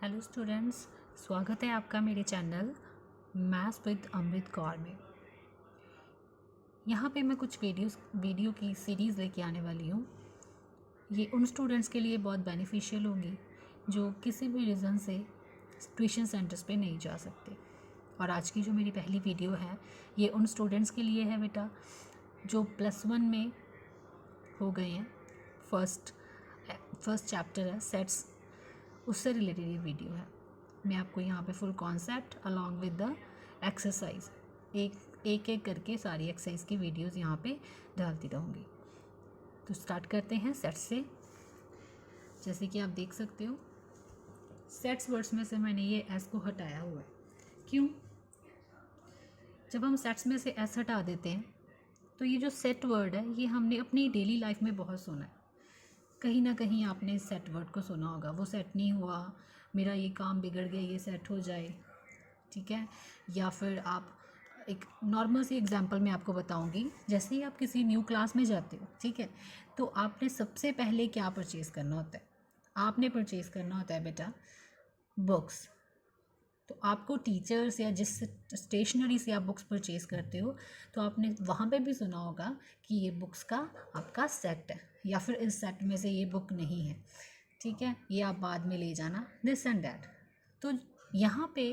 Hello students, स्वागत है आपका मेरे channel maths with Amrit Kaur में। यहाँ पे मैं कुछ वीडियो की सीरीज़ लेके आने वाली हूँ। ये उन स्टूडेंट्स के लिए बहुत बेनिफिशियल होंगी जो किसी भी रीज़न से ट्यूशन सेंटर्स पे नहीं जा सकते। और आज की जो मेरी पहली वीडियो है ये उन स्टूडेंट्स के लिए है बेटा जो +1 में हो गए हैं। फर्स्ट चैप्टर है सेट्स, उससे रिलेटेड ये वीडियो है। मैं आपको यहाँ पे full concept along with the exercise एक करके सारी एक्सरसाइज की वीडियोस यहाँ पे डालती रहूँगी। तो स्टार्ट करते हैं सेट्स से। जैसे कि आप देख सकते हो सेट्स वर्ड्स में से मैंने ये एस को हटाया हुआ है। क्यों? जब हम सेट्स में से एस हटा देते हैं तो ये जो सेट वर्ड है ये हमने अपनी डेली लाइफ में बहुत सुना है। कहीं ना कहीं आपने सेट वर्ड को सुना होगा, वो सेट नहीं हुआ, मेरा ये काम बिगड़ गया, ये सेट हो जाए, ठीक है। या फिर आप एक नॉर्मल सी एग्जांपल मैं आपको बताऊंगी। जैसे ही आप किसी न्यू क्लास में जाते हो, ठीक है, तो आपने सबसे पहले क्या परचेज़ करना होता है? आपने परचेज़ करना होता है बेटा बुक्स। तो आपको टीचर्स या जिस स्टेशनरी से आप बुक्स परचेज़ करते हो तो आपने वहाँ पे भी सुना होगा कि ये बुक्स का आपका सेट है या फिर इस सेट में से ये बुक नहीं है, ठीक है, ये आप बाद में ले जाना, दिस एंड दैट। तो यहाँ पे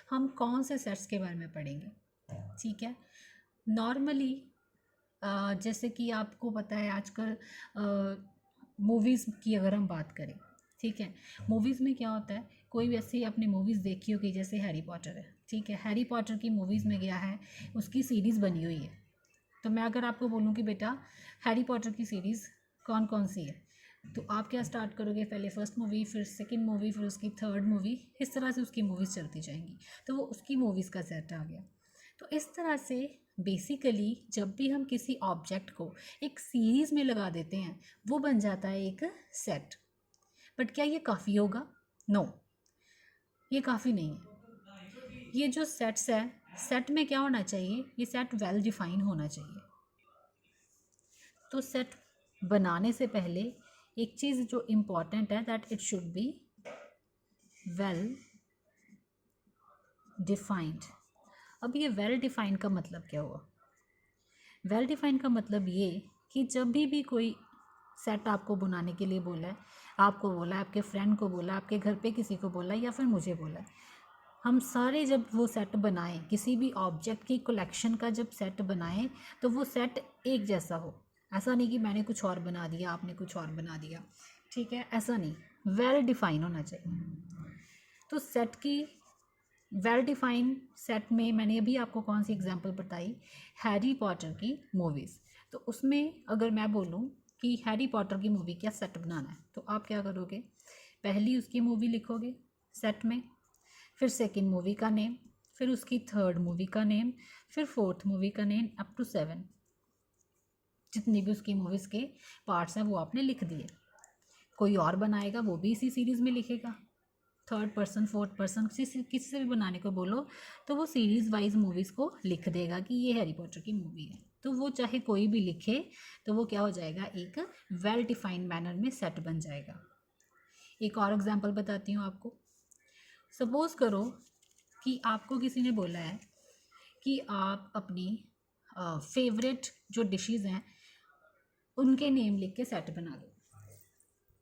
हम कौन से सेट्स के बारे में पढ़ेंगे, ठीक है। नॉर्मली जैसे कि आपको पता है आजकल मूवीज़ की अगर हम बात करें, ठीक है, मूवीज़ में क्या होता है, कोई वैसे आपने मूवीज़ देखी होगी, जैसे हैरी पॉटर है, ठीक है, हैरी पॉटर की मूवीज़ में क्या है, उसकी सीरीज़ बनी हुई है। तो मैं अगर आपको बोलूँ कि बेटा हैरी पॉटर की सीरीज़ कौन कौन सी है, तो आप क्या स्टार्ट करोगे? पहले फर्स्ट मूवी, फिर सेकंड मूवी, फिर उसकी थर्ड मूवी, इस तरह से उसकी मूवीज़ चलती जाएंगी। तो वो उसकी मूवीज़ का सेट आ गया। तो इस तरह से बेसिकली जब भी हम किसी ऑब्जेक्ट को एक सीरीज़ में लगा देते हैं वो बन जाता है एक सेट। बट क्या ये काफ़ी होगा? नो, ये काफ़ी नहीं है। ये जो सेट्स है, सेट में क्या होना चाहिए? ये सेट वेल डिफाइन होना चाहिए। तो सेट बनाने से पहले एक चीज़ जो इम्पॉर्टेंट है that it should be well defined. अब ये वेल डिफाइंड का मतलब क्या हुआ? वेल डिफाइन का मतलब ये कि जब भी कोई सेट आपको बनाने के लिए बोला है, आपको बोला है, आपके फ्रेंड को बोला, आपके घर पे किसी को बोला या फिर मुझे बोला है, हम सारे जब वो सेट बनाएं, किसी भी ऑब्जेक्ट की कलेक्शन का जब सेट बनाएं तो वो सेट एक जैसा हो। ऐसा नहीं कि मैंने कुछ और बना दिया, आपने कुछ और बना दिया, ठीक है, ऐसा नहीं, वेल डिफाइन होना चाहिए। तो सेट की वेल डिफाइन सेट में मैंने अभी आपको कौन सी एग्जांपल बताई? हैरी पॉटर की मूवीज़। तो उसमें अगर मैं बोलूँ कि हैरी पॉटर की मूवी का सेट बनाना है तो आप क्या करोगे? पहली उसकी मूवी लिखोगे सेट में, फिर सेकंड मूवी का नेम, फिर उसकी थर्ड मूवी का नेम, फिर फोर्थ मूवी का नेम, अप टू 7 जितनी भी उसकी मूवीज़ के पार्ट्स हैं वो आपने लिख दिए। कोई और बनाएगा वो भी इसी सीरीज़ में लिखेगा, थर्ड पर्सन, फोर्थ पर्सन, किसी से भी बनाने को बोलो तो वो सीरीज़ वाइज मूवीज़ को लिख देगा कि ये हैरी पॉटर की मूवी है। तो वो चाहे कोई भी लिखे तो वो क्या हो जाएगा? एक वेल डिफाइंड मैनर में सेट बन जाएगा। एक और एग्जांपल बताती हूँ आपको। सपोज़ करो कि आपको किसी ने बोला है कि आप अपनी फेवरेट जो डिशेज़ हैं उनके नेम लिख के सेट बना दो।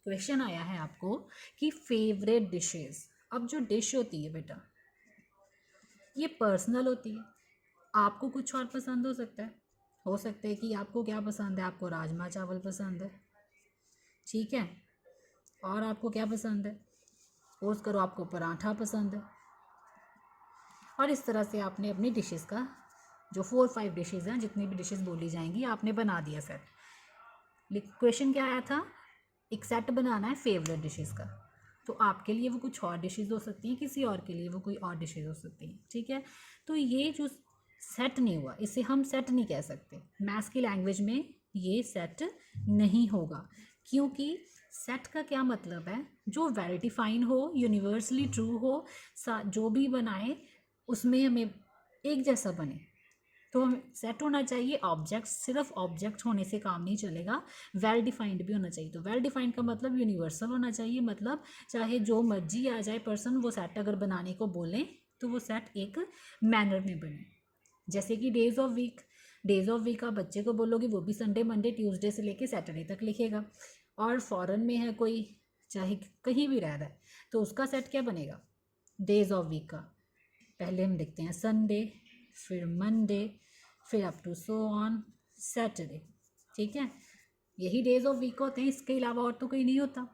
क्वेश्चन आया है आपको कि फेवरेट डिशेज़। अब जो डिश होती है बेटा ये पर्सनल होती है। आपको कुछ और पसंद हो सकता है कि आपको क्या पसंद है, आपको राजमा चावल पसंद है, ठीक है, और आपको क्या पसंद है? सपोज करो आपको पराठा पसंद है। और इस तरह से आपने अपनी डिशेस का जो 4-5 डिशेज़ हैं, जितनी भी डिशेस बोली जाएंगी, आपने बना दिया सेट। क्वेश्चन क्या आया था? एक सेट बनाना है फेवरेट डिशेस का। तो आपके लिए वो कुछ और डिशेज़ हो सकती हैं, किसी और के लिए वो कोई और डिशेज़ हो सकती हैं, ठीक है। तो ये जो सेट नहीं हुआ इसे हम सेट नहीं कह सकते। मैथ्स की लैंग्वेज में ये सेट नहीं होगा, क्योंकि सेट का क्या मतलब है? जो वेल डिफाइन हो, यूनिवर्सली ट्रू हो, जो भी बनाए उसमें हमें एक जैसा बने। तो हम सेट होना चाहिए ऑब्जेक्ट, सिर्फ ऑब्जेक्ट होने से काम नहीं चलेगा, वेल डिफाइंड भी होना चाहिए। तो वेल डिफाइंड का मतलब यूनिवर्सल होना चाहिए, मतलब चाहे जो मर्जी आ जाए पर्सन, वो सेट अगर बनाने को बोलें तो वो सेट एक मैनर में बने। जैसे कि days of week, days of week आप बच्चे को बोलोगे वो भी संडे मंडे ट्यूसडे से लेके सैटरडे तक लिखेगा। और फॉरेन में है कोई, चाहे कहीं भी रह रहा है, तो उसका सेट क्या बनेगा डेज ऑफ वीक का? पहले हम लिखते हैं संडे, फिर मंडे, फिर up to so on Saturday. ठीक है, यही डेज ऑफ वीक होते हैं, इसके अलावा और तो कोई नहीं होता।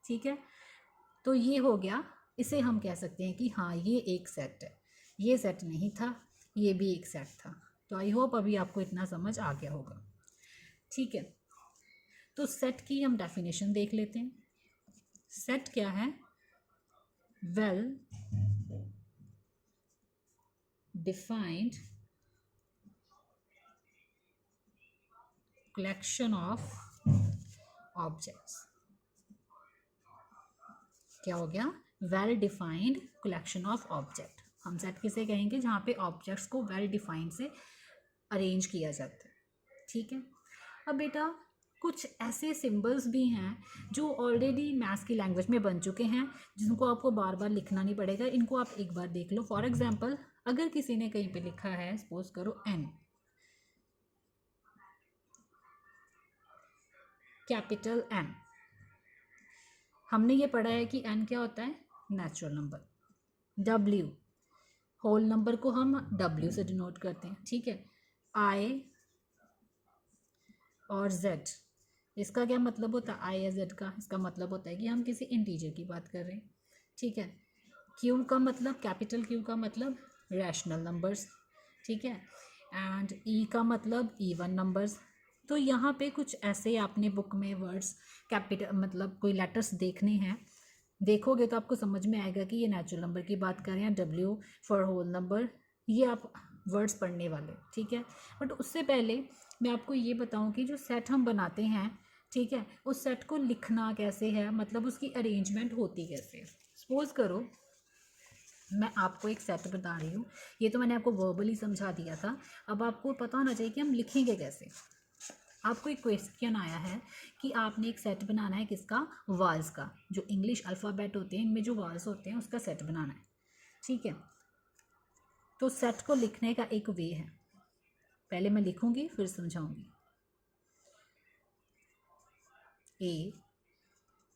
ठीक है, तो ये हो गया, इसे हम कह सकते हैं कि हाँ ये एक सेट है, ये सेट नहीं था, ये भी एक सेट था। तो आई होप अभी आपको इतना समझ आ गया होगा। ठीक है, तो सेट की हम डेफिनेशन देख लेते हैं। सेट क्या है? Well defined collection of objects. क्या हो गया? Well defined collection of object. हम सेट किसे कहेंगे? जहाँ पे ऑब्जेक्ट्स को वेल डिफाइंड से अरेंज किया जाता है। ठीक है, अब बेटा कुछ ऐसे सिंबल्स भी हैं जो ऑलरेडी मैथ्स की लैंग्वेज में बन चुके हैं, जिनको आपको बार बार लिखना नहीं पड़ेगा, इनको आप एक बार देख लो। फॉर एग्जांपल, अगर किसी ने कहीं पे लिखा है, सपोज करो एन, कैपिटल एन, हमने ये पढ़ा है कि एन क्या होता है? Natural number. W, whole number को हम डब्ल्यू से डिनोट करते हैं। ठीक है, आई और जेड, इसका क्या मतलब होता है? आई या जेड का इसका मतलब होता है कि हम किसी इंटीजर की बात कर रहे हैं। ठीक है, क्यू का मतलब, कैपिटल क्यू का मतलब रैशनल नंबर्स। ठीक है, एंड ई का मतलब इवन नंबर्स। तो यहाँ पे कुछ ऐसे आपने बुक में वर्ड्स, कैपिटल मतलब कोई लेटर्स देखने हैं, देखोगे तो आपको समझ में आएगा कि ये नेचुरल नंबर की बात कर रहे हैं, डब्ल्यू फॉर होल नंबर, ये आप वर्ड्स पढ़ने वाले। ठीक है, बट उससे पहले मैं आपको ये बताऊं कि जो सेट हम बनाते हैं, ठीक है, उस सेट को लिखना कैसे है, मतलब उसकी अरेंजमेंट होती कैसे है। सपोज करो मैं आपको एक सेट बता रही हूँ, ये तो मैंने आपको वर्बली समझा दिया था, अब आपको पता होना चाहिए कि हम लिखेंगे कैसे। आपको एक क्वेश्चन आया है कि आपने एक सेट बनाना है, किसका? वाल्स का। जो इंग्लिश अल्फ़ाबेट होते हैं इनमें जो वाल्स होते हैं उसका सेट बनाना है। ठीक है, तो सेट को लिखने का एक वे है, पहले मैं लिखूंगी फिर समझाऊंगी। ए,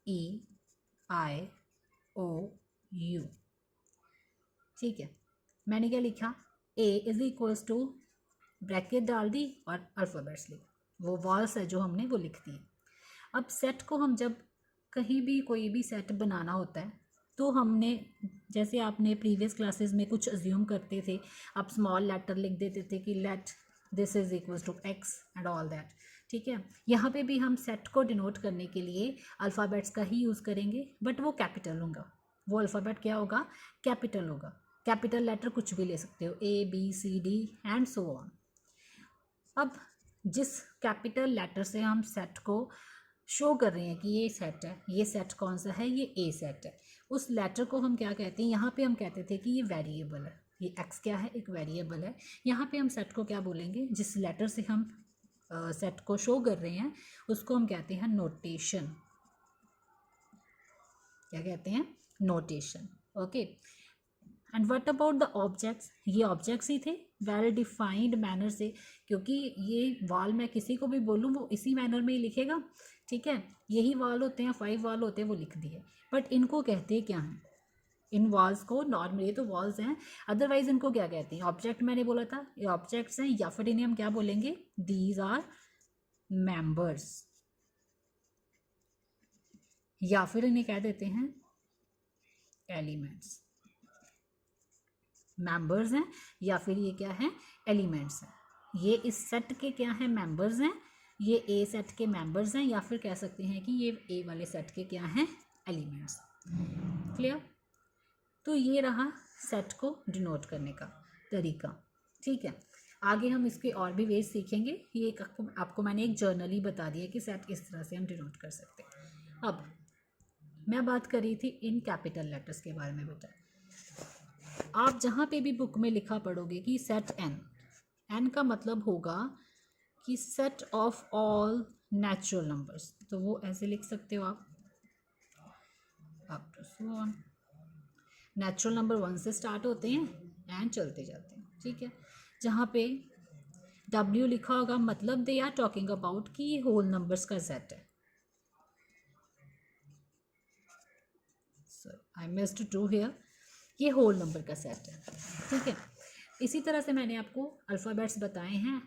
ई, आई, ओ, यू। ठीक है, मैंने क्या लिखा? ए इज इक्वल्स टू, ब्रैकेट डाल दी और अल्फ़ाबेट्स लिख, वो वॉल्स है जो हमने वो लिख दी। अब सेट को हम जब कहीं भी कोई भी सेट बनाना होता है तो हमने, जैसे आपने प्रीवियस क्लासेस में कुछ अज्यूम करते थे, आप स्मॉल लेटर लिख देते थे कि let this is equals to X and all that. ठीक है, यहाँ पे भी हम सेट को डिनोट करने के लिए अल्फ़ाबेट्स का ही यूज़ करेंगे, बट वो कैपिटल होगा। वो अल्फ़ाबेट क्या होगा? कैपिटल होगा। कैपिटल लेटर कुछ भी ले सकते हो, A B C D and so on. अब जिस कैपिटल लेटर से हम सेट को शो कर रहे हैं कि ये सेट है, ये सेट कौन सा है? ये ए सेट है, उस लेटर को हम क्या कहते हैं? यहाँ पे हम कहते थे कि ये वेरिएबल है, ये एक्स क्या है? एक वेरिएबल है। यहाँ पे हम सेट को क्या बोलेंगे? जिस लेटर से हम सेट को शो कर रहे हैं उसको हम कहते हैं नोटेशन। क्या कहते हैं? Notation. Okay, and what about the objects? ये ऑब्जेक्ट्स ही थे वेल डिफाइंड मैनर से, क्योंकि ये वाल मैं किसी को भी बोलूँ वो इसी मैनर में ही लिखेगा। ठीक है, यही वाल होते हैं, 5 वाल होते हैं, वो लिख दिए, बट इनको कहते क्या हैं? इन वॉल्स को नॉर्मल, ये तो वॉल्स हैं, अदरवाइज इनको क्या कहते हैं? ऑब्जेक्ट मैंने बोला था, ये ऑब्जेक्ट्स हैं, या फिर इन्हें हम क्या बोलेंगे? दीज आर मेंबर्स, या फिर इन्हें कह देते हैं एलिमेंट्स। मेंबर्स हैं या फिर ये क्या है? एलिमेंट्स हैं। ये इस सेट के क्या हैं? मेंबर्स हैं। ये ए सेट के मेंबर्स हैं, या फिर कह सकते हैं कि ये ए वाले सेट के क्या हैं? एलिमेंट्स। क्लियर? तो ये रहा सेट को डिनोट करने का तरीका। ठीक है, आगे हम इसके और भी वेज सीखेंगे। ये एक आपको मैंने एक जर्नली बता दिया कि सेट किस तरह से हम डिनोट कर सकते हैं। अब मैं बात कर रही थी इन कैपिटल लेटर्स के बारे में। बेटा आप जहाँ पे भी बुक में लिखा पढ़ोगे कि सेट एन, एन का मतलब होगा कि set of all natural numbers, तो वो ऐसे लिख सकते हो आप, up to so on. Natural number 1 से स्टार्ट होते हैं एंड चलते जाते हैं, ठीक है। जहाँ पे W लिखा होगा मतलब दे आर टॉकिंग अबाउट कि ये होल नंबर्स का सेट है। आई मिस्ड 2 हियर, ये होल नंबर का सेट है, ठीक है। इसी तरह से मैंने आपको अल्फ़ाबेट्स बताए हैं,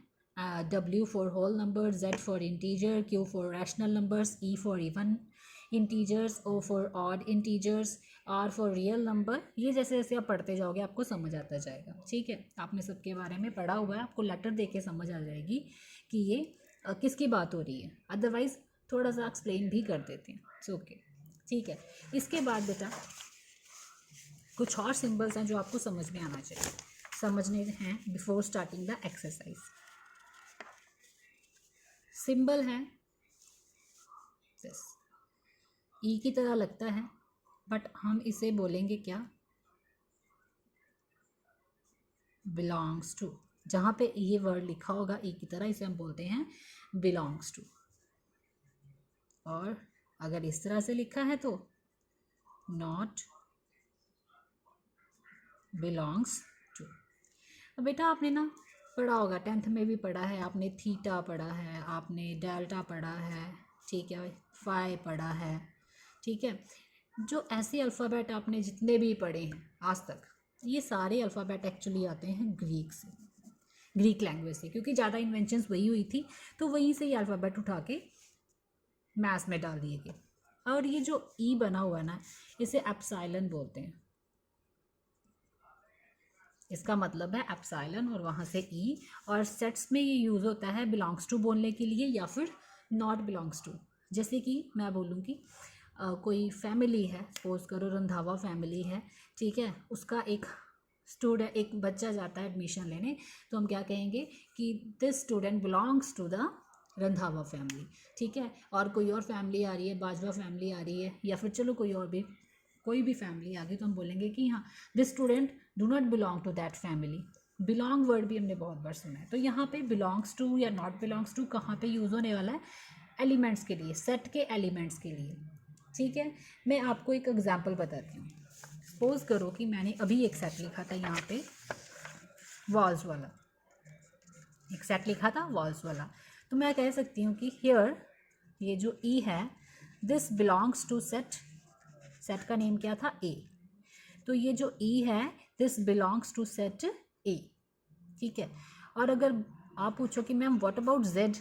W for whole number, Z for integer, Q for rational numbers, E for even integers, O for odd integers, R for real number. ये जैसे जैसे आप पढ़ते जाओगे आपको समझ आता जाएगा, ठीक है। आपने सबके बारे में पढ़ा हुआ है, आपको लेटर देख के समझ आ जाएगी कि ये किसकी बात हो रही है, अदरवाइज़ थोड़ा सा एक्सप्लेन भी कर देते हैं, इट्स ओके, ठीक है। इसके बाद बेटा कुछ और सिंबल्स हैं जो आपको समझ में आना चाहिए, समझने हैं before starting the exercise. Symbol है दिस, ई की तरह लगता है बट हम इसे बोलेंगे क्या, बिलोंग्स टू। जहाँ पे ये वर्ड लिखा होगा ई की तरह, इसे हम बोलते हैं बिलोंग्स टू। और अगर इस तरह से लिखा है तो नॉट बिलोंग्स टू। अब बेटा आपने ना पढ़ा होगा, 10th में भी पढ़ा है आपने, थीटा पढ़ा है आपने, डेल्टा पढ़ा है, ठीक है, फाई पढ़ा है, ठीक है। जो ऐसे अल्फ़ाबेट आपने जितने भी पढ़े हैं आज तक, ये सारे अल्फ़ाबेट एक्चुअली आते हैं ग्रीक से, ग्रीक लैंग्वेज से, क्योंकि ज़्यादा इन्वेंशंस वही हुई थी, तो वहीं से ये अल्फ़ाबेट उठा के मैथ्स में डाल दिए गए। और ये जो ई बना हुआ है ना, इसे एप्सिलॉन बोलते हैं, इसका मतलब है एप्सिलॉन और वहाँ से ई। और सेट्स में ये यूज़ होता है बिलोंग्स टू बोलने के लिए या फिर नॉट बिलोंग्स टू। जैसे कि मैं बोलूँगी कोई फैमिली है, सपोज करो रंधावा फैमिली है, ठीक है, उसका एक स्टूडेंट, एक बच्चा जाता है एडमिशन लेने, तो हम क्या कहेंगे कि this student belongs to the Randhawa family, ठीक है। और कोई और फैमिली आ रही है, बाजवा फैमिली आ रही है, या फिर चलो कोई भी फैमिली आ गई, तो हम बोलेंगे कि हाँ this student do not belong to that family. Belong word भी हमने बहुत बार सुना है। तो यहाँ पे बिलोंग्स टू या नॉट बिलोंग्स टू कहाँ पे यूज़ होने वाला है, एलिमेंट्स के लिए, सेट के एलिमेंट्स के लिए, ठीक है। मैं आपको एक एग्जांपल बताती हूँ। सपोज करो कि मैंने अभी एक सेट लिखा था, यहाँ पे वॉल्स वाला एक सेट लिखा था, वॉल्स वाला। तो मैं कह सकती हूँ कि हियर ये जो ई है, this belongs to set, set का नेम क्या था, ए। तो ये जो ई है, this belongs to set A, ठीक है। और अगर आप पूछो कि मैम व्हाट अबाउट जेड,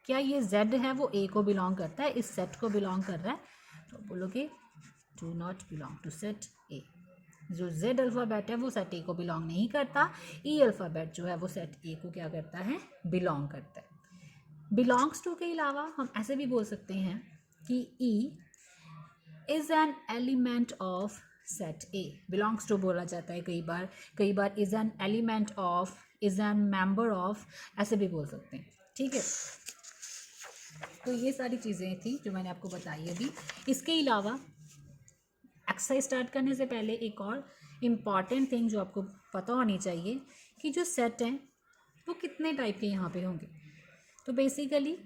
क्या ये जेड है वो ए को बिलोंग करता है, इस सेट को बिलोंग कर रहा है, तो बोलोगे do not belong to set A. जो जेड अल्फ़ाबेट है वो सेट ए को बिलोंग नहीं करता, ई अल्फ़ाबेट जो है वो सेट ए को क्या करता है, बिलोंग करता है। बिलोंग्स टू के अलावा हम ऐसे भी बोल सकते हैं कि e is an element of set A, belongs to बोला जाता है कई बार is an element of, is an member of, ऐसे भी बोल सकते हैं, ठीक है। तो ये सारी चीज़ें थी जो मैंने आपको बताई अभी। इसके अलावा एक्सरसाइज स्टार्ट करने से पहले एक और इम्पॉर्टेंट थिंग जो आपको पता होनी चाहिए कि जो सेट हैं वो कितने टाइप के यहाँ पे होंगे। तो बेसिकली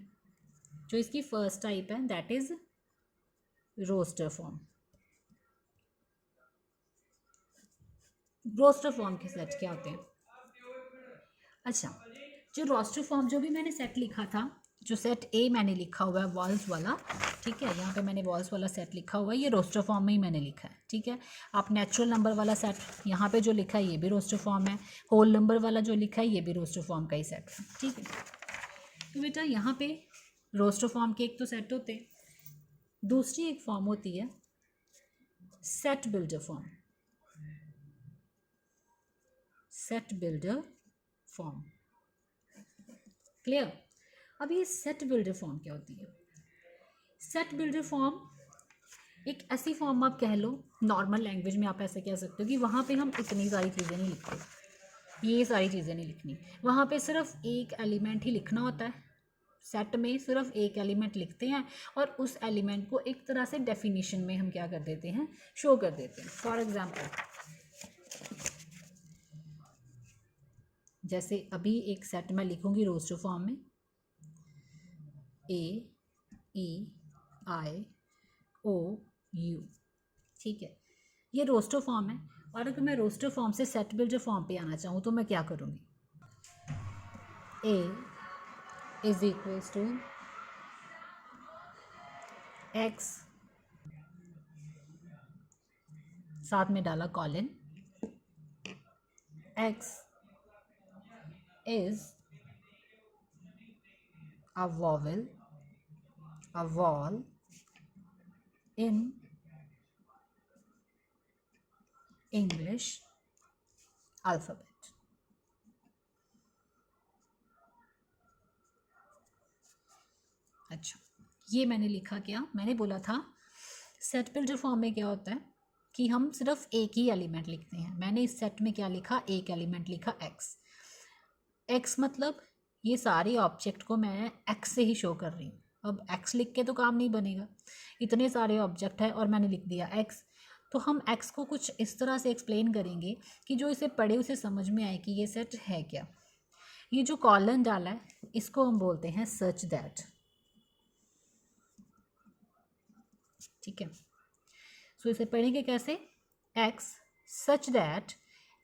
जो इसकी फर्स्ट टाइप है that is roster form. Roster form के सेट क्या होते हैं, अच्छा, जो रोस्टर फॉर्म जो भी मैंने सेट लिखा था, जो सेट ए मैंने लिखा हुआ है वॉल्स वाला, ठीक है, यहाँ पे मैंने वॉल्स वाला सेट लिखा हुआ है, ये रोस्टर फॉर्म में ही मैंने लिखा है, ठीक है। आप नेचुरल नंबर वाला सेट यहाँ पे जो लिखा है ये भी रोस्टर फॉर्म है, होल नंबर वाला जो लिखा है ये भी रोस्टर फॉर्म का ही सेट है, ठीक है। तो बेटा यहाँ पे रोस्टर फॉर्म के एक तो सेट होते हैं, दूसरी एक फॉर्म होती है set builder form, set builder form, clear. अब ये सेट बिल्डर फॉर्म क्या होती है, सेट बिल्डर फॉर्म एक ऐसी फॉर्म आप कह लो, नॉर्मल लैंग्वेज में आप ऐसे कह सकते हो कि वहाँ पे हम इतनी सारी चीज़ें नहीं लिखते, ये सारी चीज़ें नहीं लिखनी, वहाँ पे सिर्फ एक एलिमेंट ही लिखना होता है, सेट में सिर्फ एक एलिमेंट लिखते हैं और उस एलिमेंट को एक तरह से डेफिनेशन में हम क्या कर देते हैं, शो कर देते हैं। फॉर एग्जांपल जैसे अभी एक सेट मैं लिखूँगी रोस्टर फॉर्म में, AEIOU, ठीक है, ये रोस्टर फॉर्म है। और अगर मैं रोस्टर फॉर्म से सेट बिल्डर फॉर्म पे आना चाहूँ तो मैं क्या करूँगी, A is equals to X, साथ में डाला colon, X is a vowel in English alphabet। अच्छा, ये मैंने लिखा क्या, मैंने बोला था सेट बिल्डर फॉर्म में क्या होता है कि हम सिर्फ एक ही एलिमेंट लिखते हैं। मैंने इस सेट में क्या लिखा, एक एलिमेंट लिखा एक्स मतलब ये सारे ऑब्जेक्ट को मैं एक्स से ही शो कर रही हूँ। अब एक्स लिख के तो काम नहीं बनेगा, इतने सारे ऑब्जेक्ट है और मैंने लिख दिया एक्स। तो हम एक्स को कुछ इस तरह से एक्सप्लेन करेंगे कि जो इसे पढ़े उसे समझ में आए कि ये सेट है क्या। ये जो कॉलन डाला है इसको हम बोलते हैं सच दैट, ठीक है। सो इसे पढ़ेंगे कैसे, x such that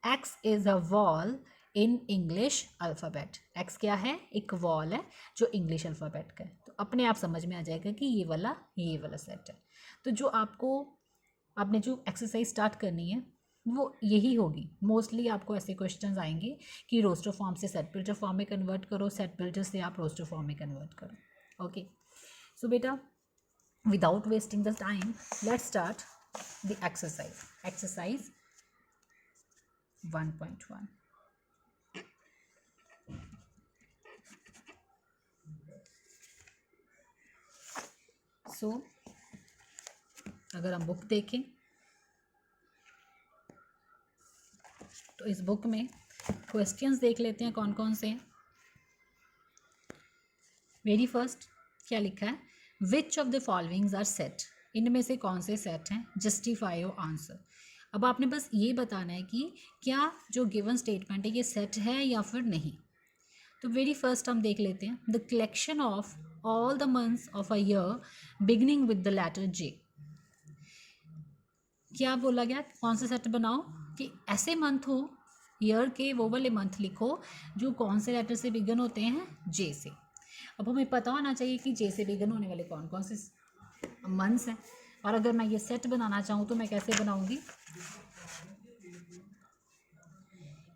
x is a wall in English alphabet. X क्या है, एक वॉल है जो इंग्लिश अल्फ़ाबेट का है। तो अपने आप समझ में आ जाएगा कि ये वाला सेट है। तो जो आपने जो एक्सरसाइज स्टार्ट करनी है वो यही होगी। मोस्टली आपको ऐसे क्वेश्चंस आएंगे कि रोस्टर फॉर्म से सेट बिल्डर फॉर्म में कन्वर्ट करो, सेट बिल्डर से आप रोस्टर फॉर्म में कन्वर्ट करो। ओके, सो बेटा without wasting the time, let's start the exercise 1.1। so अगर हम बुक देखें तो इस बुक में क्वेश्चंस देख लेते हैं कौन कौन से हैं। वेरी फर्स्ट क्या लिखा है, which of the followings are set, इनमें से कौन से सेट हैं, जस्टिफाई योर आंसर। अब आपने बस ये बताना है कि क्या जो गिवन स्टेटमेंट है ये सेट है या फिर नहीं। तो वेरी फर्स्ट हम देख लेते हैं, the collection of all the months of a year beginning with the letter J. क्या बोला गया, कौन सा सेट बनाओ कि ऐसे मंथ हो, ईयर के वो वाले मंथ लिखो जो कौन से लेटर से बिगन होते हैं, जे से। अब हमें पता होना चाहिए कि जे से बिगन होने वाले कौन कौन से मंथ्स हैं। और अगर मैं ये सेट बनाना चाहूँ तो मैं कैसे बनाऊँगी,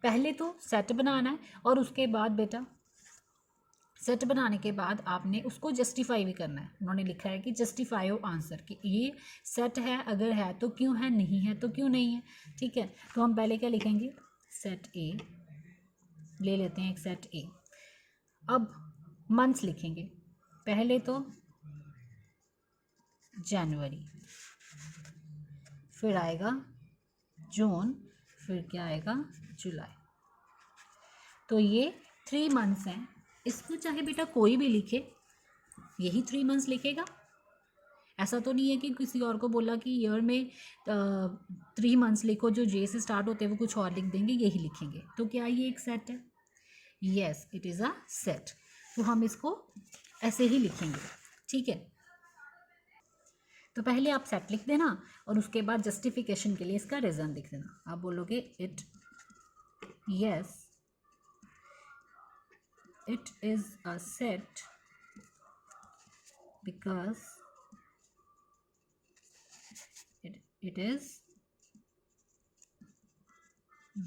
पहले तो सेट बनाना है और उसके बाद बेटा सेट बनाने के बाद आपने उसको जस्टिफाई भी करना है। उन्होंने लिखा है कि जस्टिफाई योर आंसर, कि ये सेट है, अगर है तो क्यों है, नहीं है तो क्यों नहीं है, ठीक है। तो हम पहले क्या लिखेंगे, सेट ए ले लेते हैं, एक सेट ए। अब मंथ्स लिखेंगे, पहले तो जनवरी, फिर आएगा जून, फिर क्या आएगा, जुलाई। तो ये 3 मंथ्स हैं। इसको चाहे बेटा कोई भी लिखे, यही 3 मंथ्स लिखेगा। ऐसा तो नहीं है कि किसी और को बोला कि ईयर में 3 मंथ्स लिखो, जो जे से स्टार्ट होते हैं वो कुछ और लिख देंगे, यही लिखेंगे। तो क्या ये एक सेट है, yes it is a set. तो हम इसको ऐसे ही लिखेंगे, ठीक है। तो पहले आप सेट लिख देना और उसके बाद जस्टिफिकेशन के लिए इसका रीज़न लिख देना। आप बोलोगे it, yes it is a set because it is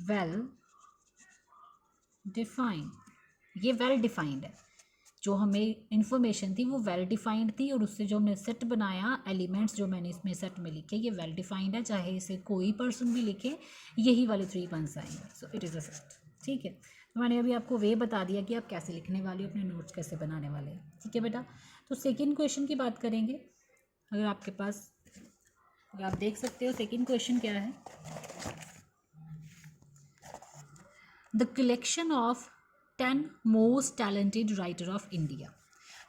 well defined। ये वेल डिफाइंड है, जो हमें इंफॉर्मेशन थी वो वेल डिफाइंड थी, और उससे जो हमने सेट बनाया, एलिमेंट्स जो मैंने इसमें सेट में लिखे ये वेल डिफाइंड है, चाहे इसे कोई पर्सन भी लिखे यही वाले 3 मंथ्स आएंगे। सो इट इज़ अ सेट, ठीक है। तो मैंने अभी आपको वे बता दिया कि आप कैसे लिखने वाले हो, अपने नोट्स कैसे बनाने वाले हैं, ठीक है बेटा। तो सेकंड क्वेश्चन की बात करेंगे। अगर आपके पास, अगर आप देख सकते हो सेकंड क्वेश्चन क्या है, the collection of 10 most talented writer of India.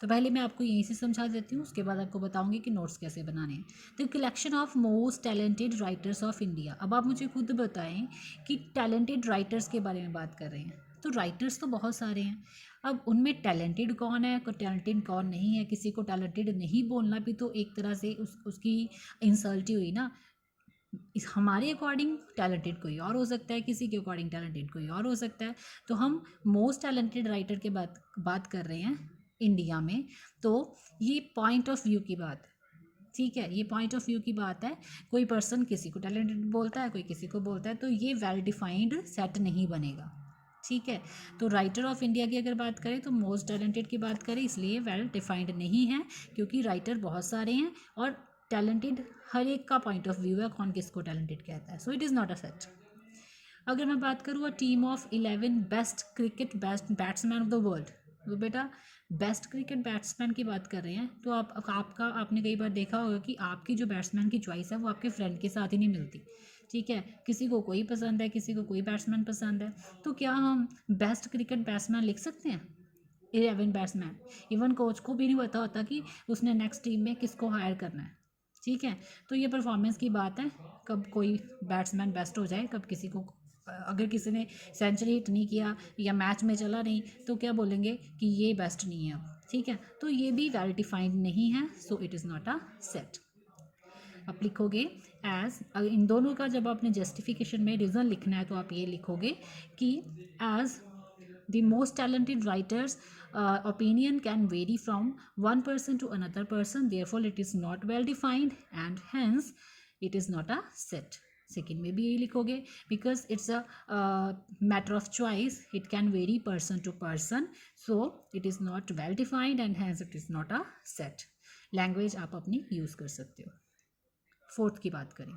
तो पहले मैं आपको यहीं से समझा देती हूँ, उसके बाद आपको बताऊंगी कि नोट्स कैसे बनाने हैं। The collection of most talented writers of India. अब आप मुझे खुद बताएं कि टैलेंटेड राइटर्स के बारे में बात कर रहे हैं, तो राइटर्स तो बहुत सारे हैं, अब उनमें टैलेंटेड कौन है, को टैलेंटेड कौन नहीं है। किसी को टैलेंटेड नहीं बोलना भी तो एक तरह से उसकी इंसल्ट ही हुई ना। हमारे अकॉर्डिंग टैलेंटेड कोई और हो सकता है, किसी के अकॉर्डिंग टैलेंटेड कोई और हो सकता है। तो हम मोस्ट टैलेंटेड राइटर के बात कर रहे हैं इंडिया में। तो ये पॉइंट ऑफ व्यू की बात है, ठीक है, ये पॉइंट ऑफ व्यू की बात है। कोई पर्सन किसी को टैलेंटेड बोलता है, कोई किसी को बोलता है, तो ये वेल डिफाइंड सेट नहीं बनेगा, ठीक है। तो राइटर ऑफ इंडिया की अगर बात करें तो मोस्ट टैलेंटेड की बात करें, इसलिए वेल डिफाइंड नहीं है, क्योंकि राइटर बहुत सारे हैं और टैलेंटेड हर एक का पॉइंट ऑफ व्यू है, कौन किसको टैलेंटेड कहता है। सो it is not a set. अगर मैं बात करूँ team of 11 best cricket best batsman of the world, तो बेटा बेस्ट क्रिकेट बैट्समैन की बात कर रहे हैं, तो आपने कई बार देखा होगा कि आपकी जो बैट्समैन की चॉइस है वो आपके फ्रेंड के साथ ही नहीं मिलती, ठीक है। किसी को कोई पसंद है, किसी को कोई बैट्समैन पसंद है। तो क्या हम बेस्ट क्रिकेट बैट्समैन लिख सकते हैं? 11 बैट्समैन, इवन कोच को भी नहीं पता होता कि उसने नेक्स्ट टीम में किसको हायर करना है, ठीक है। तो ये परफॉर्मेंस की बात है, कब कोई बैट्समैन बेस्ट हो जाए, कब किसी को अगर किसी ने सेंचुरी हिट नहीं किया या मैच में चला नहीं तो क्या बोलेंगे कि ये बेस्ट नहीं है, ठीक है। तो ये भी वेल डिफाइंड नहीं है, सो it is not a set. आप लिखोगे एज, इन दोनों का जब आपने जस्टिफिकेशन में रीज़न लिखना है तो आप ये लिखोगे कि as the most talented writers opinion can vary from one person to another person, therefore it is not well defined and hence it is not a set। Second में भी यही लिखोगे, because it's a matter of choice, it can vary person to person, so it is not well defined and hence it is not a set. Language आप अपनी use कर सकते हो। Fourth की बात करें,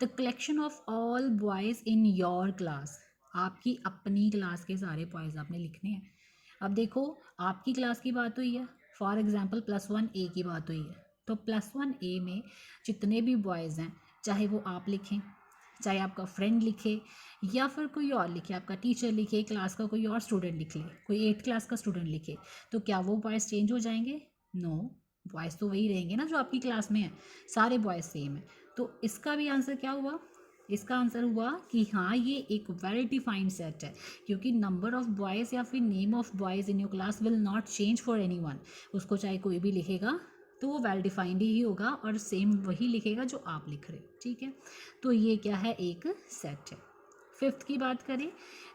the collection of all boys in your class, आपकी अपनी क्लास के सारे बॉयज़ आपने लिखने हैं। अब देखो आपकी क्लास की बात हुई है, फॉर एग्जांपल +1A की बात हुई है, तो +1A में जितने भी बॉयज़ हैं, चाहे वो आप लिखें, चाहे आपका फ्रेंड लिखे या फिर कोई और लिखे, आपका टीचर लिखे, क्लास का कोई और स्टूडेंट लिख ले, कोई 8th क्लास का स्टूडेंट लिखे, तो क्या वो बॉयज़ चेंज हो जाएंगे? नो, बॉयज़ तो वही रहेंगे ना जो आपकी क्लास में है, सारे बॉयज़ सेम है। तो इसका भी आंसर क्या हुआ? इसका आंसर हुआ कि हाँ ये एक वेल डिफाइंड सेट है, क्योंकि नंबर ऑफ बॉयज़ या फिर name of boys in your class will not change for anyone. उसको चाहे कोई भी लिखेगा तो वो वेल डिफाइंड ही होगा और सेम वही लिखेगा जो आप लिख रहे हो, ठीक है। तो ये क्या है? एक सेट है। फिफ्थ की बात करें,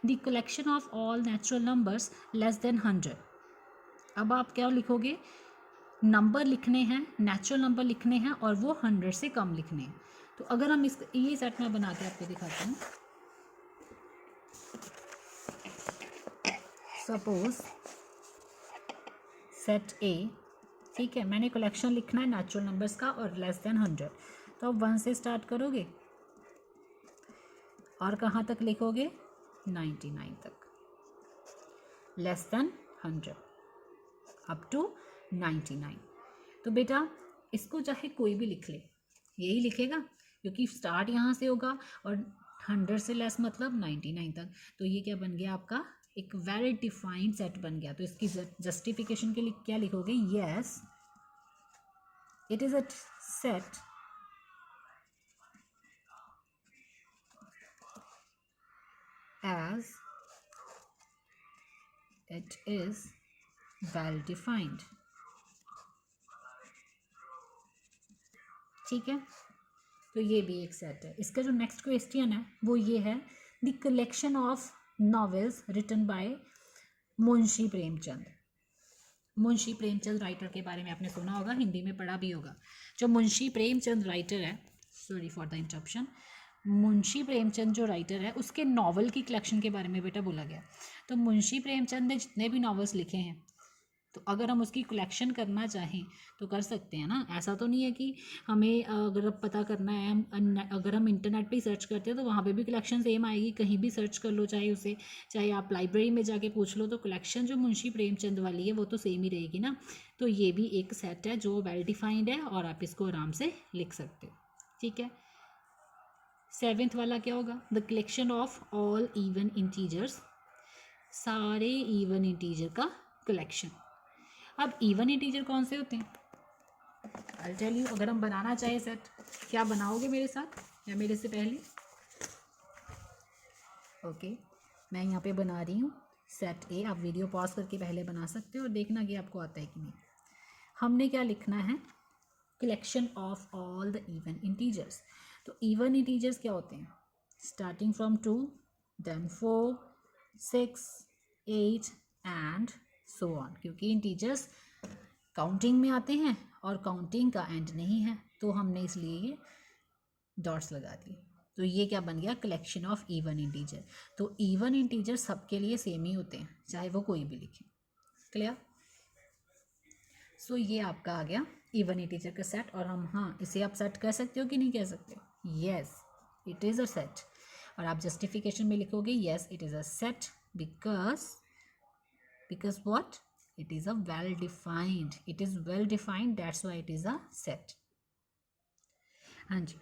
the collection of all natural numbers less than 100। अब आप क्या लिखोगे? नंबर लिखने हैं, नेचुरल नंबर लिखने हैं और वो 100 से कम लिखने हैं। तो अगर हम ये सेट में बना के आपको दिखाता हूँ, सपोज सेट ए, ठीक है, मैंने कलेक्शन लिखना है नेचुरल नंबर्स का और लेस देन 100, तो अब 1 से स्टार्ट करोगे और कहाँ तक लिखोगे? 99 तक, लेस देन 100 अप टू 99। तो बेटा इसको चाहे कोई भी लिख ले, यही लिखेगा, क्योंकि स्टार्ट यहाँ से होगा और 100 से लेस मतलब 99 तक। तो ये क्या बन गया? आपका एक वेल डिफाइंड सेट बन गया। तो इसकी जस्टिफिकेशन के लिए क्या लिखोगे? Yes, it is a set as it is well defined, ठीक है। तो ये भी एक सेट है। इसका जो नेक्स्ट क्वेश्चन है वो ये है, the collection of novels written by Munshi Premchand. Munshi Premchand writer के बारे में आपने सुना होगा, हिंदी में पढ़ा भी होगा। जो मुंशी प्रेमचंद राइटर है, sorry for the interruption, Munshi Premchand जो राइटर है उसके नॉवल की कलेक्शन के बारे में बेटा बोला गया। तो मुंशी प्रेमचंद ने जितने भी नॉवेल्स लिखे हैं, तो अगर हम उसकी कलेक्शन करना चाहें तो कर सकते हैं ना। ऐसा तो नहीं है कि हमें अगर पता करना है, अगर हम इंटरनेट पे सर्च करते हैं तो वहाँ पे भी कलेक्शन सेम आएगी, कहीं भी सर्च कर लो, चाहे आप लाइब्रेरी में जाके पूछ लो, तो कलेक्शन जो मुंशी प्रेमचंद वाली है वो तो सेम ही रहेगी ना। तो ये भी एक सेट है जो वेल डिफाइंड है और आप इसको आराम से लिख सकते हो, ठीक है। 7th वाला क्या होगा? The collection of all even integers, सारे इवन इंटीजर का कलेक्शन। अब इवन इंटीजर कौन से होते हैं? I tell you. अगर हम बनाना चाहे सेट, क्या बनाओगे मेरे साथ या मेरे से पहले? ओके, मैं यहाँ पे बना रही हूँ सेट ए। आप वीडियो पॉज करके पहले बना सकते हो और देखना कि आपको आता है कि नहीं। हमने क्या लिखना है, collection of all the even integers. तो इवन इंटीजर्स क्या होते हैं, starting from 2 then 4 6 8 and so on, क्योंकि इंटीजर्स काउंटिंग में आते हैं और काउंटिंग का एंड नहीं है, तो हमने इसलिए ये डॉट्स लगा दिए। तो ये क्या बन गया, कलेक्शन ऑफ इवन इंटीजर। तो इवन इंटीजर सबके लिए सेम ही होते हैं, चाहे वो कोई भी लिखे। क्लियर। सो ये आपका आ गया इवन इंटीजर का सेट। और हम, हाँ, इसे आप सेट कर सकते हो कि नहीं कह सकते हो, yes it is a set. और आप जस्टिफिकेशन में लिखोगे yes it is a set because what, it is a well defined, it is well defined, that's why it is a set। हाँ जी।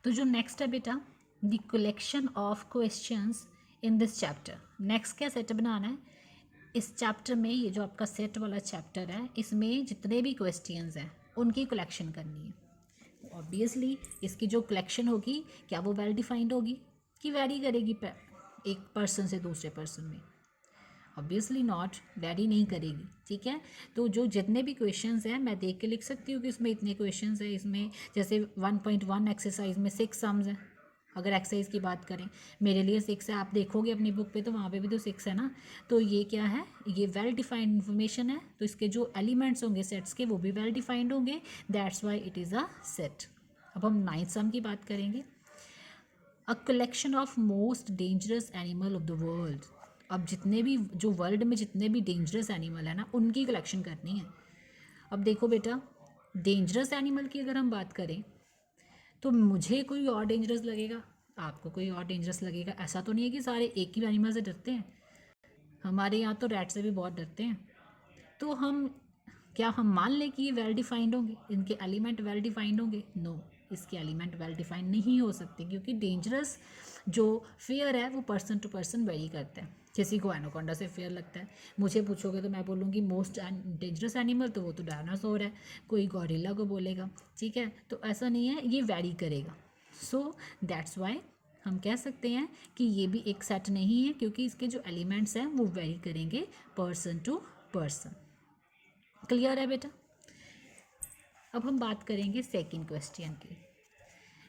तो जो नेक्स्ट है बेटा, the collection of questions in this chapter. Next क्या set बनाना है इस chapter में, ये जो आपका सेट वाला चैप्टर है इसमें जितने भी क्वेश्चंस हैं उनकी कलेक्शन करनी है। ऑब्वियसली इसकी जो कलेक्शन होगी क्या वो वेल डिफाइंड होगी कि वैरी करेगी एक पर्सन से दूसरे पर्सन में, ऑब्वियसली नॉट, वैरी नहीं करेगी। ठीक है, तो जो जितने भी क्वेश्चंस हैं मैं देख के लिख सकती हूँ कि इसमें इतने क्वेश्चंस हैं। इसमें जैसे 1.1 एक्सरसाइज में 6 सम्स हैं, अगर एक्सरसाइज की बात करें मेरे लिए 6 है, आप देखोगे अपनी बुक पे तो वहाँ पे भी तो 6 है ना। तो ये क्या है, ये वेल डिफाइंड इन्फॉर्मेशन है, तो इसके जो एलिमेंट्स होंगे सेट्स के वो भी वेल डिफाइंड होंगे, that's why it is a set. अब हम 9th सम की बात करेंगे, a collection of most dangerous animal of the world. अब जितने भी जो वर्ल्ड में जितने भी डेंजरस एनिमल है ना उनकी कलेक्शन करनी है। अब देखो बेटा, डेंजरस एनिमल की अगर हम बात करें तो मुझे कोई और डेंजरस लगेगा, आपको कोई और डेंजरस लगेगा, ऐसा तो नहीं है कि सारे एक ही एनिमल से डरते हैं। हमारे यहाँ तो रैट से भी बहुत डरते हैं। तो हम मान लें कि ये वेल डिफाइंड होंगे, इनके एलिमेंट वेल डिफाइंड होंगे? नो, इसके एलिमेंट वेल डिफाइंड नहीं हो सकते, क्योंकि डेंजरस जो फेयर है वो पर्सन टू पर्सन वेरी करता है। किसी को एनाकोंडा से फेयर लगता है, मुझे पूछोगे तो मैं बोलूँगी मोस्ट डेंजरस एनिमल, तो वो तो डायनासोर है। कोई गॉरिल्ला को बोलेगा, ठीक है, तो ऐसा नहीं है, ये वेरी करेगा। सो दैट्स वाई हम कह सकते हैं कि ये भी एक सेट नहीं है, क्योंकि इसके जो एलिमेंट्स हैं वो वेरी करेंगे पर्सन टू पर्सन। क्लियर है बेटा। अब हम बात करेंगे सेकंड क्वेश्चन की।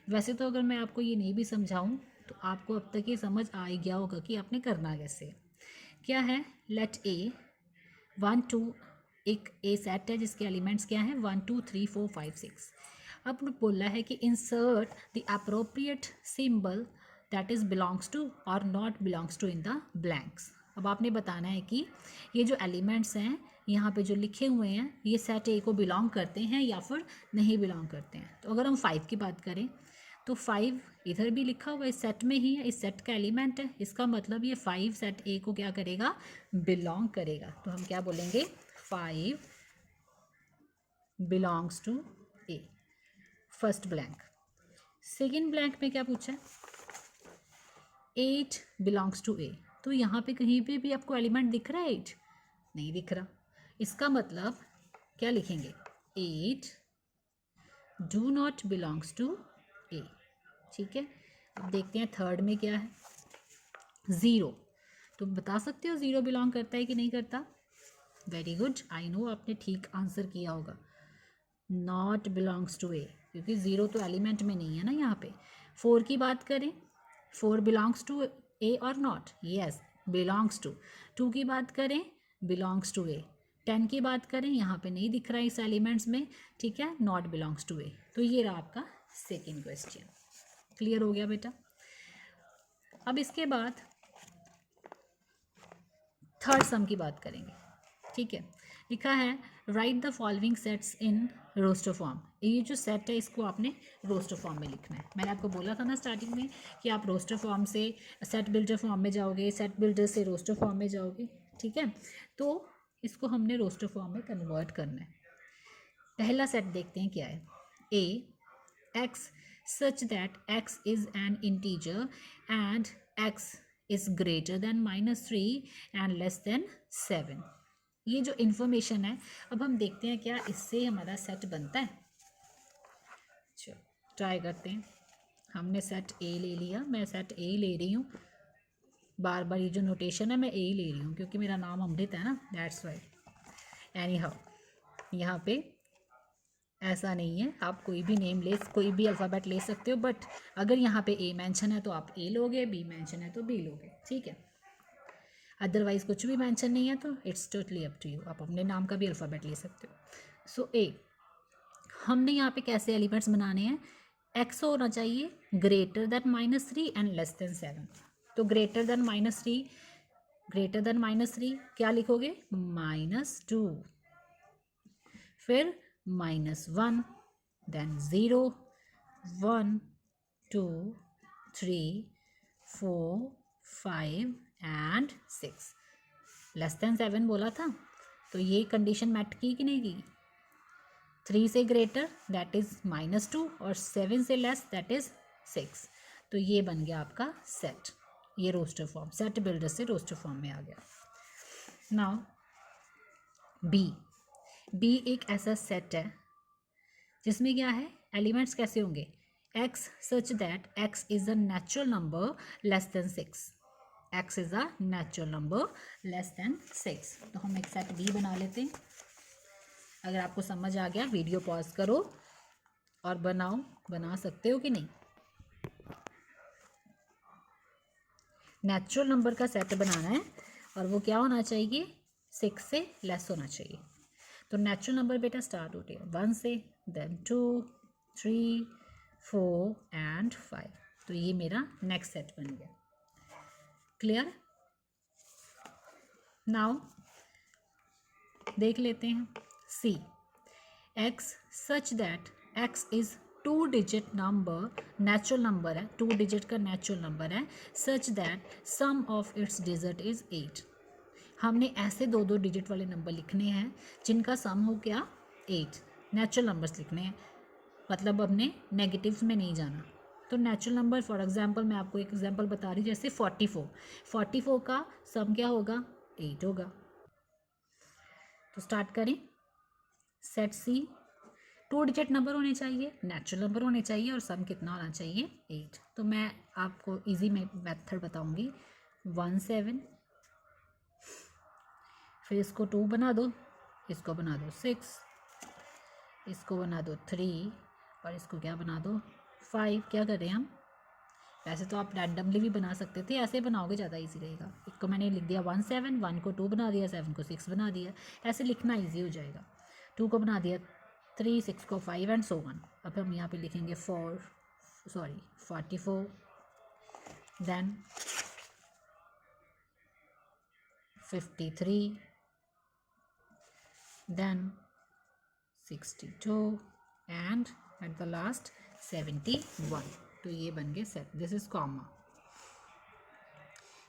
वैसे तो अगर मैं आपको ये नहीं भी समझाऊं तो आपको अब तक ये समझ आ ही गया होगा कि आपने करना कैसे। क्या है, लेट ए 1 2, एक ए सेट है जिसके एलिमेंट्स क्या हैं 1 2 3 4 5 6। अब बोला है कि insert the appropriate symbol that is belongs to और not belongs to in the blanks. अब आपने बताना है कि ये जो एलिमेंट्स हैं यहाँ पे जो लिखे हुए हैं ये सेट ए को बिलोंग करते हैं या फिर नहीं बिलोंग करते हैं। तो अगर हम 5 की बात करें तो 5 इधर भी लिखा हुआ इस सेट में ही है, इस सेट का एलिमेंट है, इसका मतलब ये 5 सेट ए को क्या करेगा, बिलोंग करेगा। तो हम क्या बोलेंगे, 5 belongs to A, first blank. Second blank में क्या पूछा है, 8 बिलोंग्स टू ए। तो यहाँ पे कहीं पे भी आपको एलिमेंट दिख रहा है 8? नहीं दिख रहा। इसका मतलब क्या लिखेंगे, 8 डू नॉट बिलोंग्स टू ए। ठीक है, अब देखते हैं थर्ड में क्या है, 0। तो बता सकते हो 0 बिलोंग करता है कि नहीं करता? वेरी गुड, आई नो आपने ठीक आंसर किया होगा, नॉट बिलोंग्स टू ए, क्योंकि 0 तो एलिमेंट में नहीं है ना यहाँ पे। 4 की बात करें, 4 बिलोंग्स टू ए और नॉट, यस बिलोंग्स टू। 2 की बात करें, बिलोंग्स टू ए। 10 की बात करें, यहाँ पे नहीं दिख रहा है इस एलिमेंट्स में, ठीक है, नॉट बिलोंग्स टू ए। तो ये रहा आपका सेकेंड क्वेश्चन। क्लियर हो गया बेटा। अब इसके बाद थर्ड सम की बात करेंगे। ठीक है, लिखा है write the following sets in roster form. ये जो सेट है इसको आपने रोस्टर फॉर्म में लिखना है। मैंने आपको बोला था ना स्टार्टिंग में कि आप रोस्टर फॉर्म से सेट बिल्डर फॉर्म में जाओगे, सेट बिल्डर से रोस्टर फॉर्म में जाओगे। ठीक है, तो इसको हमने रोस्टर फॉर्म में कन्वर्ट करना है। पहला सेट देखते हैं क्या है, ए x such that x is an integer and x is greater than -3 and less than 7। ये जो इन्फॉर्मेशन है, अब हम देखते हैं क्या इससे हमारा सेट बनता है। चलो ट्राई करते हैं। हमने सेट ए ले लिया, मैं सेट ए ले रही हूँ, बार बार ये जो नोटेशन है मैं ए ही ले रही हूँ क्योंकि मेरा नाम अमृत है ना, दैट्स वाई। एनी हाउ यहाँ पे ऐसा नहीं है, आप कोई भी नेम ले, कोई भी अल्फ़ाबेट ले सकते हो, बट अगर यहाँ पे ए मेंशन है तो आप ए लोगे, बी मेंशन है तो बी लोगे, ठीक है। अदरवाइज़ कुछ भी मेंशन नहीं है तो it's totally up to you, आप अपने नाम का भी अल्फ़ाबेट ले सकते हो। सो ए, हमने यहाँ पे कैसे एलिमेंट्स बनाने हैं, एक्स होना चाहिए greater than -3 and less than 7। तो ग्रेटर देन -3 क्या लिखोगे, -2, फिर -1, देन 0, 1, 2, 3, 4, 5 एंड 6। लेस देन 7 बोला था, तो ये कंडीशन मैट की कि नहीं की। 3 से ग्रेटर दैट इज़ -2 और 7 से लेस दैट इज़ 6। तो ये बन गया आपका सेट, ये रोस्टर फॉर्म, सेट बिल्डर से रोस्टर फॉर्म में आ गया। नाउ बी एक ऐसा सेट है जिसमें क्या है, एलिमेंट्स कैसे होंगे, x such that x is a natural number less than 6, x is a natural number less than 6। तो हम एक सेट बी बना लेते हैं। अगर आपको समझ आ गया वीडियो पॉज करो और बनाओ, बना सकते हो कि नहीं। नेचुरल नंबर का सेट बनाना है और वो क्या होना चाहिए, 6 से लेस होना चाहिए। तो नेचुरल नंबर बेटा स्टार्ट होते हैं 1 से, देन 2, 3, 4 एंड 5। तो ये मेरा नेक्स्ट सेट बन गया। क्लियर। नाउ देख लेते हैं C, x such that x is 2 digit number, natural number है, 2 डिजिट का नेचुरल नंबर है, such that sum of its digit is 8। हमने ऐसे 2 डिजिट वाले नंबर लिखने हैं जिनका सम हो क्या 8, नेचुरल नंबर्स लिखने हैं, मतलब अपने नेगेटिव्स में नहीं जाना। तो नेचुरल नंबर फॉर एग्जांपल मैं आपको एक एग्जांपल बता रही हूँ, जैसे 44 का सम क्या होगा 8 होगा। तो स्टार्ट करें, सेट सी, 2 डिजिट नंबर होने चाहिए, नेचुरल नंबर होने चाहिए और सम कितना होना चाहिए 8। तो मैं आपको इजी मेथड बताऊंगी, 1 7, फिर इसको 2 बना दो, इसको बना दो 6, इसको बना दो 3 और इसको क्या बना दो 5। क्या कर रहे हैं हम, वैसे तो आप रैंडमली भी बना सकते थे, ऐसे बनाओगे ज़्यादा इजी रहेगा। एक को मैंने लिख दिया 1 7, 1 को 2 बना दिया, 7 को 6 बना दिया, ऐसे लिखना इजी हो जाएगा। 2 को बना दिया 3, 6 को 5 एंड सो वन। अब हम यहाँ पे लिखेंगे 44, then 53, then 62 and at the last 71। तो ये बन गए set, this is comma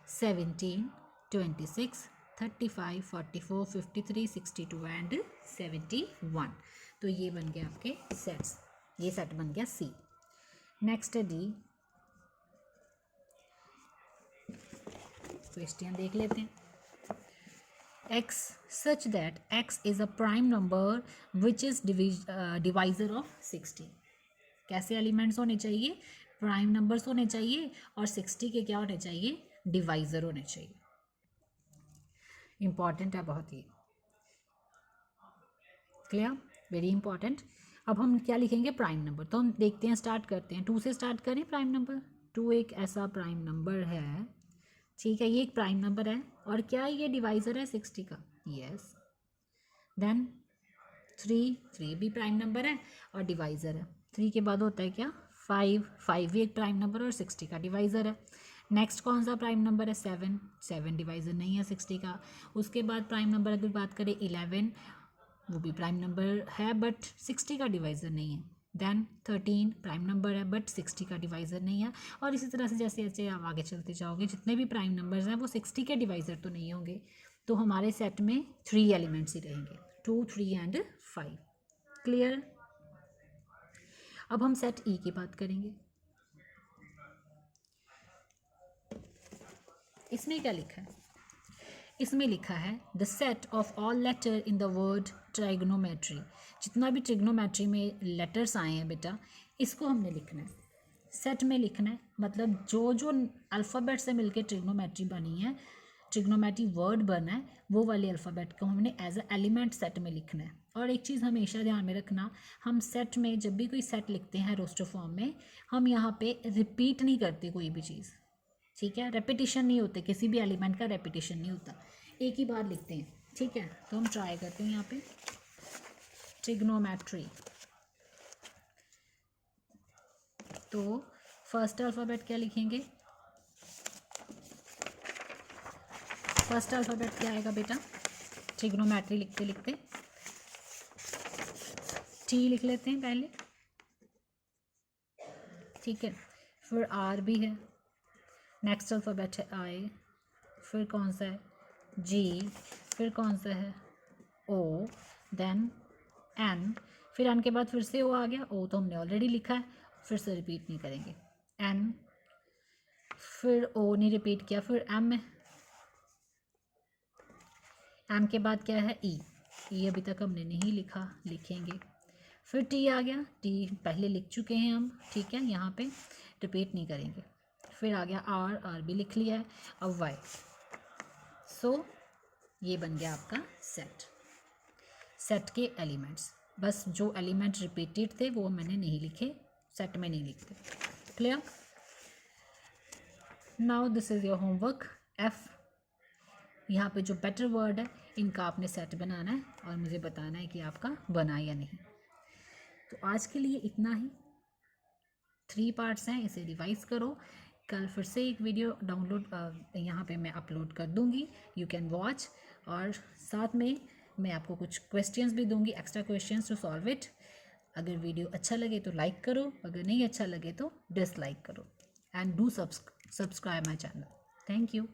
17, 26, 35, 44, 53, 62 and 71। तो ये बन गए आपके सेट्स, ये सेट बन गया सी। नेक्स्ट है डी, क्वेश्चन देख लेते हैं। x such that x is a prime number which is divisor of 60। कैसे एलिमेंट्स होने चाहिए, प्राइम नंबर्स होने चाहिए और 60 के क्या होने चाहिए, डिवाइजर होने चाहिए। इंपॉर्टेंट है बहुत ही, क्लियर, वेरी इंपॉर्टेंट। अब हम क्या लिखेंगे, प्राइम नंबर। तो हम देखते हैं, स्टार्ट करते हैं 2 से स्टार्ट करें। प्राइम नंबर 2 एक ऐसा प्राइम नंबर है, ठीक है, ये एक प्राइम नंबर है और क्या ये डिवाइज़र है 60 का, यस। देन 3 भी प्राइम नंबर है और डिवाइज़र है। 3 के बाद होता है क्या 5 भी एक प्राइम नंबर और 60 का डिवाइज़र है। नेक्स्ट कौन सा प्राइम नंबर है 7 डिवाइज़र नहीं है 60 का। उसके बाद प्राइम नंबर अगर बात करें 11, वो भी प्राइम नंबर है बट 60 का डिवाइज़र नहीं है। देन 13 प्राइम नंबर है बट 60 का डिवाइज़र नहीं है। और इसी तरह से जैसे जैसे आप आगे चलते जाओगे, जितने भी प्राइम नंबर्स हैं वो 60 के डिवाइज़र तो नहीं होंगे। तो हमारे सेट में 3 एलिमेंट्स ही रहेंगे, 2, 3 एंड 5। क्लियर। अब हम सेट ई की बात करेंगे। इसमें क्या लिखा है, इसमें लिखा है the set of all letter in the word trigonometry. जितना भी ट्रिग्नोमेट्री में लेटर्स आए हैं बेटा, इसको हमने लिखना है। सेट में लिखना है, मतलब जो जो अल्फ़ाबेट से मिलके ट्रिग्नोमेट्री बनी है, ट्रिग्नोमेट्री वर्ड बना है, वो वाले अल्फ़ाबेट को हमने एज अ एलिमेंट सेट में लिखना है। और एक चीज़ हमेशा ध्यान में रखना, हम सेट में जब भी कोई सेट लिखते हैं रोस्टर फॉर्म में, हम यहाँ पे रिपीट नहीं करते कोई भी चीज़, ठीक है। रेपिटिशन नहीं होते, किसी भी एलिमेंट का रेपिटिशन नहीं होता, एक ही बार लिखते हैं, ठीक है। तो हम ट्राई करते हैं यहाँ पे ट्रिग्नोमेट्री। तो फर्स्ट अल्फ़ाबेट क्या लिखेंगे, फर्स्ट अल्फ़ाबेट क्या आएगा बेटा, ट्रिग्नोमेट्री लिखते लिखते टी लिख लेते हैं पहले, ठीक है। फिर आर भी है, नेक्स्ट अल्फ़ाबेट है आई, फिर कौन सा है जी, फिर कौन सा है ओ, देन एन, फिर एन के बाद फिर से ओ आ गया, ओ तो हमने ऑलरेडी लिखा है, फिर से रिपीट नहीं करेंगे, एन, फिर ओ नहीं रिपीट किया, फिर एम है, एम के बाद क्या है ई अभी तक हमने नहीं लिखा, लिखेंगे। फिर टी आ गया, टी पहले लिख चुके हैं हम, ठीक है, यहाँ पे रिपीट नहीं करेंगे। फिर आ गया आर भी लिख लिया है, अब वाई। सो ये बन गया आपका सेट के एलिमेंट्स। बस जो एलिमेंट रिपीटेड थे वो मैंने नहीं लिखे, सेट में नहीं लिखते। Clear? Now this is your homework F. यहाँ पे जो बेटर वर्ड है इनका आपने सेट बनाना है और मुझे बताना है कि आपका बना या नहीं। तो आज के लिए इतना ही, 3 पार्ट्स हैं, इसे रिवाइज करो। कल फिर से एक वीडियो डाउनलोड यहाँ पे मैं अपलोड कर दूँगी, यू कैन वॉच। और साथ में मैं आपको कुछ क्वेश्चंस भी दूँगी, extra questions to solve it. अगर वीडियो अच्छा लगे तो लाइक करो, अगर नहीं अच्छा लगे तो डिसलाइक करो, and do subscribe my channel. Thank you.